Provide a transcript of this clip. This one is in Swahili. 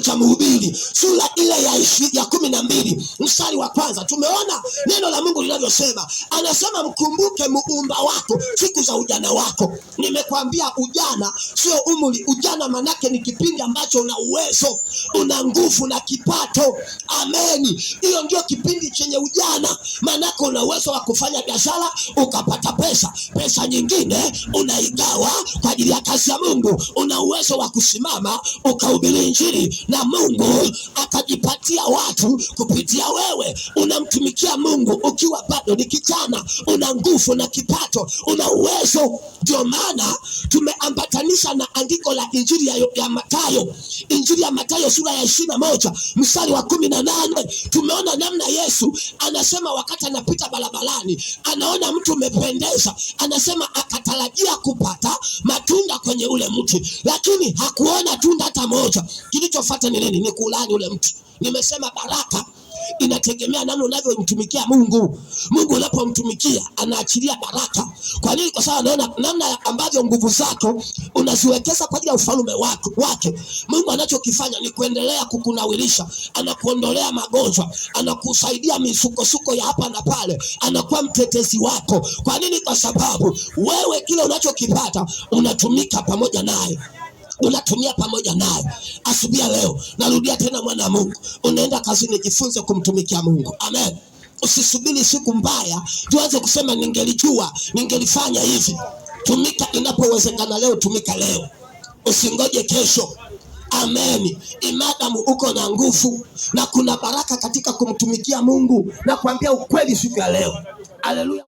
cha Mhubiri sura ile ya 12 mstari wa kwanza, tumeona neno la Mungu linavyosema. Anasema mkumbuke muumba wako siku za ujana wako. Nimekwambia ujana sio umri. Ujana manake ni kipindi ambacho una uwezo, una nguvu na kipato. Ameni. Hiyo ndio kipindi chenye ujana, manake una uwezo wa kufanya biashara ukapata pesa. Pesa nyingine unaigawa kwa ajili ya kazi ya Mungu. Una uwezo wa kusimama ukahubiri Injili na Mungu akajipatia watu kupitia wewe. Unamtumikia Mungu ukiwa bado ni kijana, una nguvu na kipato, una uwezo. Ndio maana tumeambatanisha na andiko la Injili ya Mathayo. Injili ya Mathayo sura ya 21 mstari wa 18. Tumeona namna Yesu anasema wakati anapita barabarani, anaona mtu umependeza, anasema akatarajia kupata matunda kwenye ule mti, lakini hakuona tunda hata moja. Kilichofuata ni nini? Ni kulani ule mti. Nimesema baraka inategemea namna unavyomtumikia Mungu. Mungu unapomtumikia anaachilia baraka. Kwa nini? Kwa sababu anaona namna ambavyo nguvu zako unaziwekeza kwa ajili ya ufalme wake. Mungu anachokifanya ni kuendelea kukunawilisha, anakuondolea magonjwa, anakusaidia misukosuko ya hapa na pale, anakuwa mtetezi wako. Kwa nini? Kwa sababu wewe kile unachokipata unatumika pamoja naye, unatumia pamoja naye. Asubuhi leo narudia tena, mwana wa Mungu, unaenda kazini, jifunze kumtumikia Mungu. Amen. Usisubiri siku mbaya tuanze kusema ningelijua, ningelifanya hivi. Tumika inapowezekana leo, tumika leo, usingoje kesho. Amen. Imadamu uko na nguvu na kuna baraka katika kumtumikia Mungu, na kuambia ukweli siku ya leo. Haleluya.